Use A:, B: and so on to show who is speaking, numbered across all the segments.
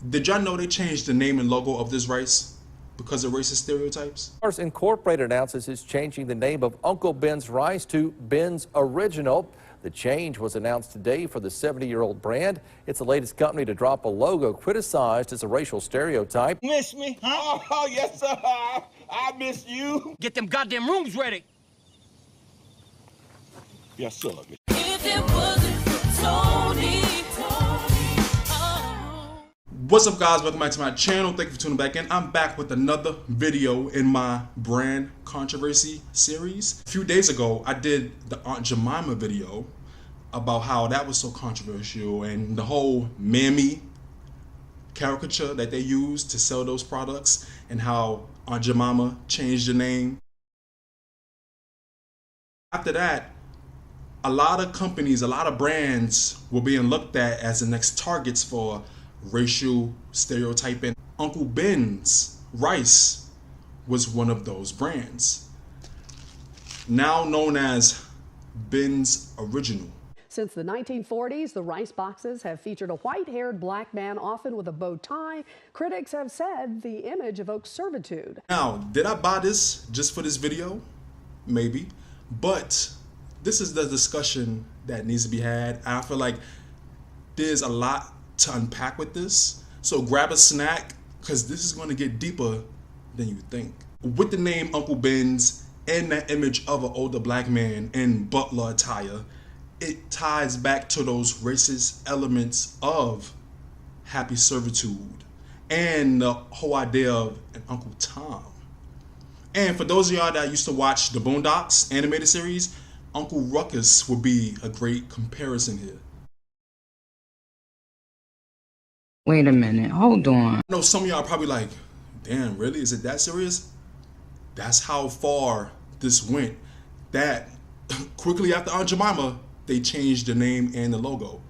A: Did y'all know they changed the name and logo of this rice because of racist stereotypes?
B: Incorporated announces it's changing the name of Uncle Ben's rice to Ben's Original. The change was announced today for the 70-year-old brand. It's the latest company to drop a logo criticized as a racial stereotype.
C: Miss me, huh? Oh, yes, sir. I miss you.
D: Get them goddamn rooms ready.
C: Yes, sir.
E: If it wasn't for Tony,
A: What's up, guys? Welcome back to my channel. Thank you for tuning back in. I'm back with another video in my brand controversy series. A few days ago, I did the Aunt Jemima video about how that was so controversial and the whole mammy caricature that they used to sell those products and how Aunt Jemima changed the name. After that, a lot of companies, a lot of brands were being looked at as the next targets for racial stereotyping. Uncle Ben's rice was one of those brands, now known as Ben's Original.
F: Since the 1940s, the rice boxes have featured a white-haired black man, often with a bow tie. Critics have said the image evokes servitude.
A: Now, did I buy this just for this video? Maybe, but this is the discussion that needs to be had. I feel like there's a lot to unpack with this, so grab a snack because this is going to get deeper than you think. With the name Uncle Ben's and that image of an older black man in butler attire, it ties back to those racist elements of happy servitude and the whole idea of an Uncle Tom. And for those of y'all that used to watch the Boondocks animated series, Uncle Ruckus would be a great comparison here.
G: Wait a minute, hold on.
A: I know some of y'all are probably like, damn, really? Is it that serious? That's how far this went. That quickly after Aunt Jemima, they changed the name and the logo.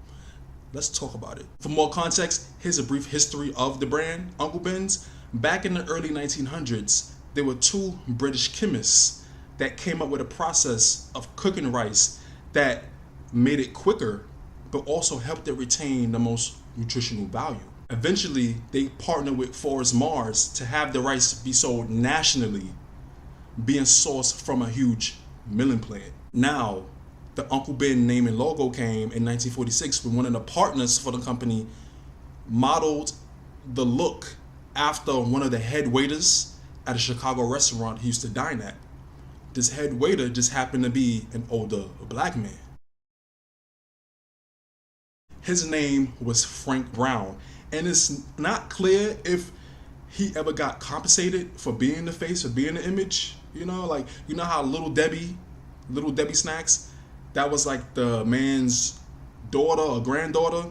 A: Let's talk about it. For more context, here's a brief history of the brand, Uncle Ben's. Back in the early 1900s, there were two British chemists that came up with a process of cooking rice that made it quicker, but also helped it retain the most nutritional value. Eventually, they partnered with Forrest Mars to have the rice be sold nationally, being sourced from a huge milling plant. Now, the Uncle Ben name and logo came in 1946 when one of the partners for the company modeled the look after one of the head waiters at a Chicago restaurant he used to dine at. This head waiter just happened to be an older black man. His name was Frank Brown, and it's not clear if he ever got compensated for being the face, or being the image. You know, like, you know how Little Debbie snacks, that was like the man's daughter or granddaughter,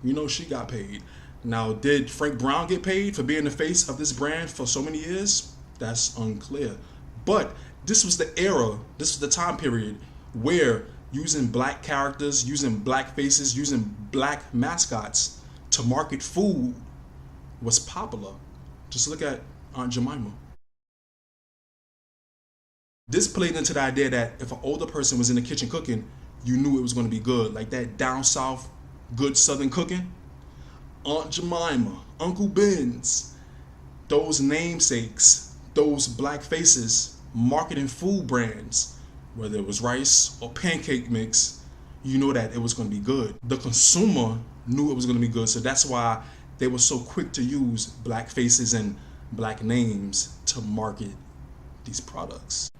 A: you know, she got paid. Now, did Frank Brown get paid for being the face of this brand for so many years? That's unclear. But this was the era, this was the time period where using black characters, using black faces, using black mascots to market food was popular. Just look at Aunt Jemima. This played into the idea that if an older person was in the kitchen cooking, you knew it was going to be good, like that down south, good southern cooking. Aunt Jemima, Uncle Ben's, those namesakes, those black faces, marketing food brands, whether it was rice or pancake mix, you know that it was going to be good. The consumer knew it was going to be good, so that's why they were so quick to use black faces and black names to market these products.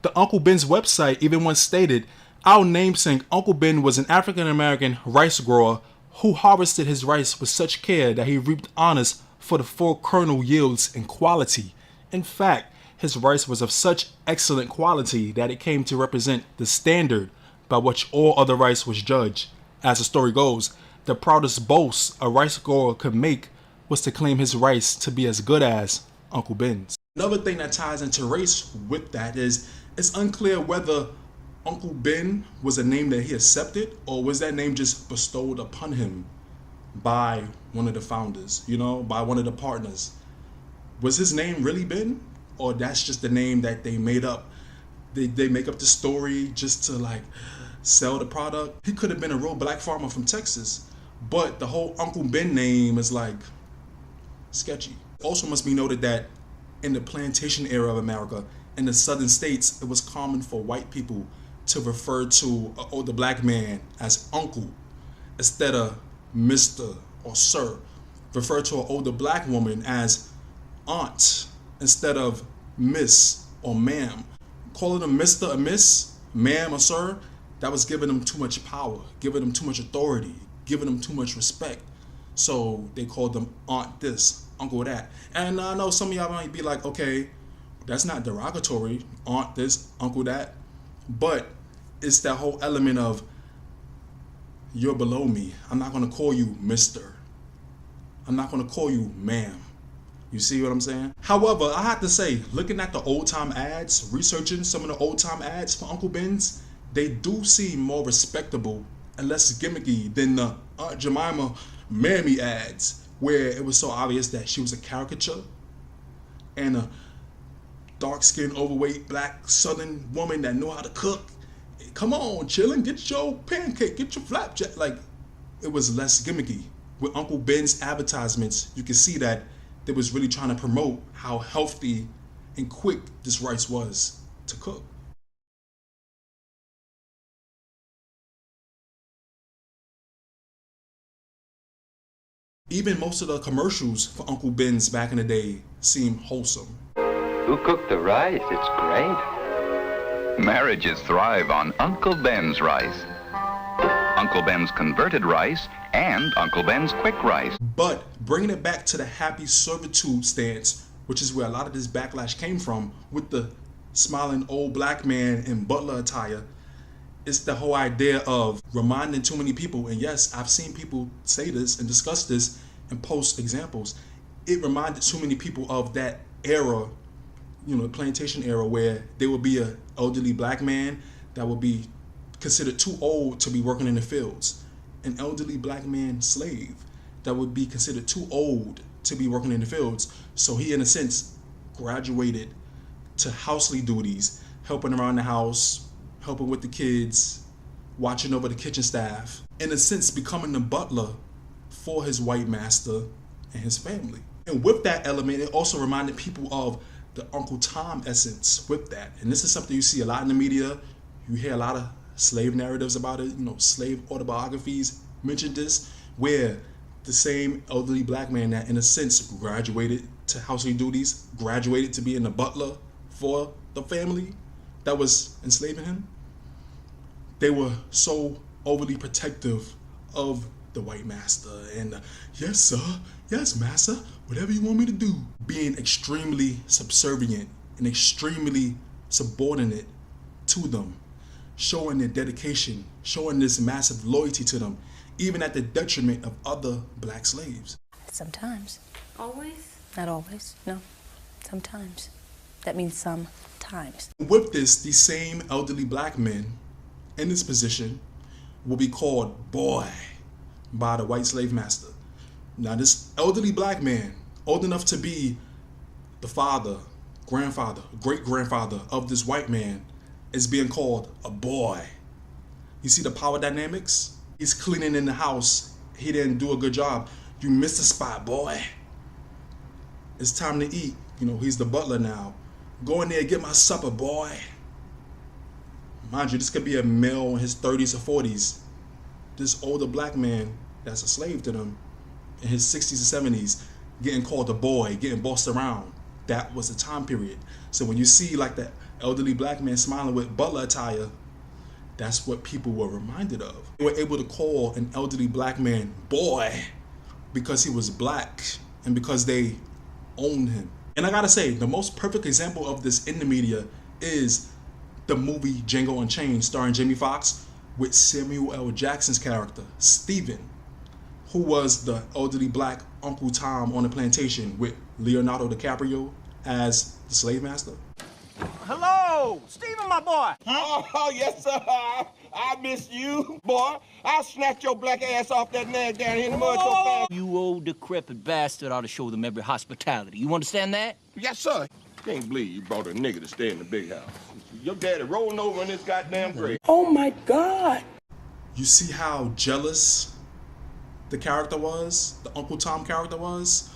A: The Uncle Ben's website even once stated, "Our namesake Uncle Ben was an African-American rice grower who harvested his rice with such care that he reaped honors for the full kernel yields and quality. In fact, his rice was of such excellent quality that it came to represent the standard by which all other rice was judged. As the story goes, the proudest boast a rice grower could make was to claim his rice to be as good as Uncle Ben's." Another thing that ties into race with that is it's unclear whether Uncle Ben was a name that he accepted, or was that name just bestowed upon him by one of the founders, you know, by one of the partners. Was his name really Ben? Or that's just the name that they made up? They make up the story just to like sell the product. He could have been a real black farmer from Texas, but the whole Uncle Ben name is like, sketchy. Also must be noted that in the plantation era of America, in the southern states, it was common for white people to refer to an older black man as uncle instead of Mr. or sir. Refer to an older black woman as aunt instead of miss or ma'am. Calling them Mr. or Miss, ma'am or sir, that was giving them too much power, giving them too much authority, giving them too much respect. So they called them aunt this, uncle that. And I know some of y'all might be like, okay, that's not derogatory, aunt this, uncle that. But it's that whole element of you're below me. I'm not gonna call you Mr. I'm not gonna call you ma'am. You see what I'm saying? However, I have to say, looking at the old time ads, researching some of the old time ads for Uncle Ben's, they do seem more respectable and less gimmicky than the Aunt Jemima Mammy ads, where it was so obvious that she was a caricature and a dark-skinned, overweight, black Southern woman that know how to cook. Come on, chillin', get your pancake, get your flapjack. Like, it was less gimmicky. With Uncle Ben's advertisements, you can see that they was really trying to promote how healthy and quick this rice was to cook. Even most of the commercials for Uncle Ben's back in the day seem wholesome.
D: Who cooked the rice? It's great. Marriages thrive on Uncle Ben's rice. Uncle Ben's converted rice and Uncle Ben's quick rice.
A: But bringing it back to the happy servitude stance, which is where a lot of this backlash came from, with the smiling old black man in butler attire, it's the whole idea of reminding too many people, and yes, I've seen people say this and discuss this and post examples. It reminded too many people of that era, you know, plantation era, where there would be an elderly black man that would be considered too old to be working in the fields. An elderly black man slave that would be considered too old to be working in the fields. So he, in a sense, graduated to housely duties, helping around the house, helping with the kids, watching over the kitchen staff. In a sense, becoming the butler for his white master and his family. And with that element, it also reminded people of the Uncle Tom essence with that. And this is something you see a lot in the media. You hear a lot of slave narratives about it, you know, slave autobiographies mention this, where the same elderly black man that in a sense graduated to housely duties, graduated to being a butler for the family that was enslaving him, they were so overly protective of the white master and yes sir, yes master, whatever you want me to do, being extremely subservient and extremely subordinate to them, showing their dedication, showing this massive loyalty to them, even at the detriment of other black slaves.
H: Sometimes.
E: Always?
H: Not always, no. Sometimes. That means sometimes.
A: With this, these same elderly black men in this position will be called boy by the white slave master. Now this elderly black man, old enough to be the father, grandfather, great-grandfather of this white man, is being called a boy. You see the power dynamics? He's cleaning in the house. He didn't do a good job. You missed the spot, boy. It's time to eat. You know, he's the butler now. Go in there and get my supper, boy. Mind you, this could be a male in his 30s or 40s. This older black man that's a slave to them in his 60s or 70s getting called a boy, getting bossed around. That was the time period. So when you see like that elderly black man smiling with butler attire, that's what people were reminded of. They were able to call an elderly black man boy because he was black and because they owned him. And I gotta say, the most perfect example of this in the media is the movie Django Unchained, starring Jamie Foxx, with Samuel L. Jackson's character, Stephen, who was the elderly black Uncle Tom on the plantation, with Leonardo DiCaprio as the slave master.
C: Hello, Stephen, my boy. Oh, yes, sir. I miss you, boy. I'll snatch your black ass off that nag down here in the mud so fast.
I: You old decrepit bastard ought to show them every hospitality. You understand that?
C: Yes, sir. Can't believe you brought a nigga to stay in the big house. Your daddy rolling over in this goddamn grave.
J: Oh, my God.
A: You see how jealous the character was, the Uncle Tom character was,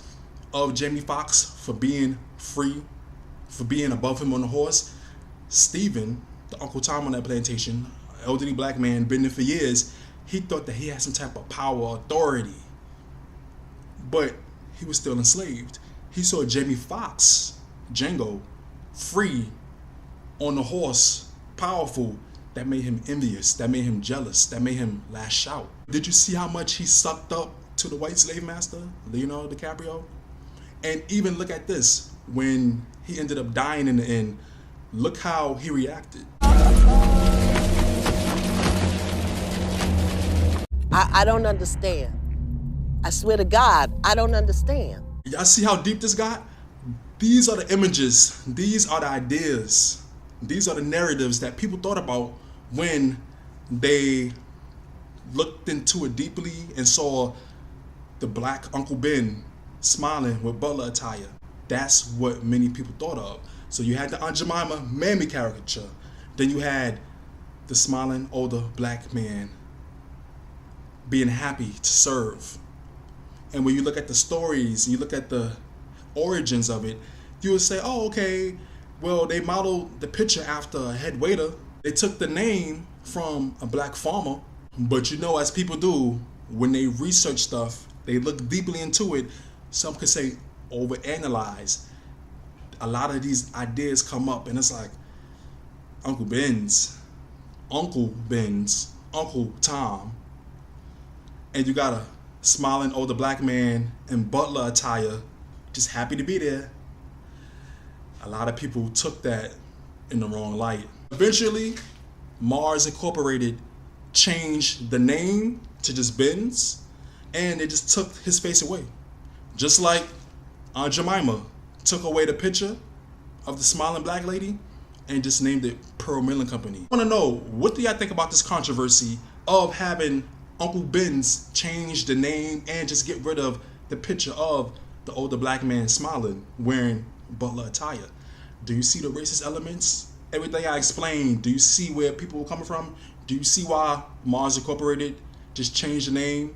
A: of Jamie Foxx for being free, for being above him on the horse. Stephen, the Uncle Tom on that plantation, elderly black man, been there for years, he thought that he had some type of power or authority. But he was still enslaved. He saw Jamie Foxx, Django, free on the horse, powerful. That made him envious, that made him jealous, that made him lash out. Did you see how much he sucked up to the white slave master, Leonardo DiCaprio? And even look at this, when he ended up dying in the end, look how he reacted.
J: I don't understand. I swear to God, I don't understand.
A: Y'all see how deep this got? These are the images, these are the ideas, these are the narratives that people thought about when they looked into it deeply and saw the black Uncle Ben smiling with butler attire. That's what many people thought of. So you had the Aunt Jemima mammy caricature. Then you had the smiling older black man being happy to serve. And when you look at the stories, you look at the origins of it, you would say, oh, okay, well, they modeled the picture after a head waiter. They took the name from a black farmer. But you know, as people do, when they research stuff, they look deeply into it. Some could say overanalyze. A lot of these ideas come up and it's like Uncle Ben's, Uncle Tom, and you got a smiling older black man in butler attire, just happy to be there. A lot of people took that in the wrong light. Eventually, Mars Incorporated changed the name to just Ben's, and they just took his face away. Just like Aunt Jemima took away the picture of the smiling black lady and just named it Pearl Milling Company. I want to know, what do y'all think about this controversy of having Uncle Ben's change the name and just get rid of the picture of the older black man smiling, wearing butler attire? Do you see the racist elements? Everything I explained, do you see where people are coming from? Do you see why Mars Incorporated just changed the name?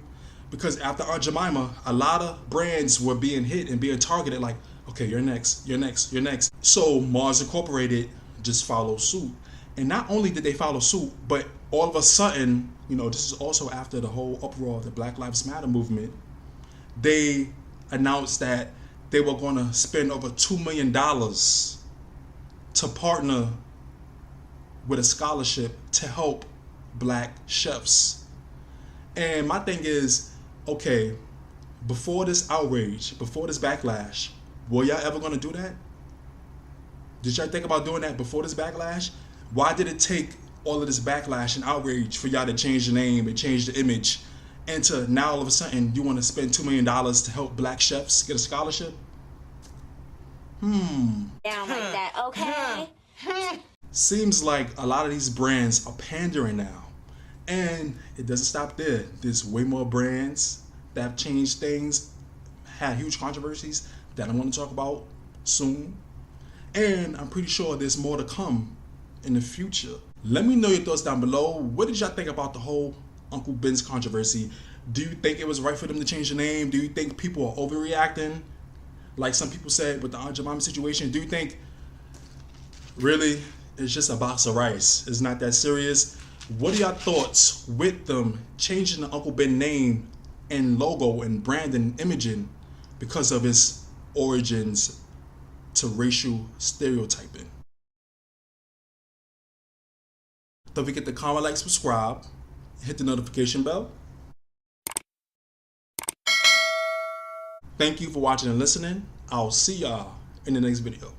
A: Because after Aunt Jemima, a lot of brands were being hit and being targeted like, okay, you're next, you're next, you're next. So Mars Incorporated just followed suit. And not only did they follow suit, but all of a sudden, you know, this is also after the whole uproar of the Black Lives Matter movement, they announced that they were going to spend over $2 million to partner with a scholarship to help black chefs. And my thing is, okay, before this outrage, before this backlash, were y'all ever gonna do that? Did y'all think about doing that before this backlash? Why did it take all of this backlash and outrage for y'all to change the name and change the image, and to now all of a sudden you want to spend $2 million to help black chefs get a scholarship?
K: Down like that, okay?
A: Seems like a lot of these brands are pandering now. And it doesn't stop there. There's way more brands that have changed things, had huge controversies that I'm going to talk about soon. And I'm pretty sure there's more to come in the future. Let me know your thoughts down below. What did y'all think about the whole Uncle Ben's controversy? Do you think it was right for them to change the name? Do you think people are overreacting? Like some people said with the Aunt Jemima situation, do you think really it's just a box of rice? It's not that serious? What are your thoughts with them changing the Uncle Ben name and logo and brand and imaging because of its origins to racial stereotyping? Don't forget to comment, like, subscribe, hit the notification bell. Thank you for watching and listening. I'll see y'all in the next video.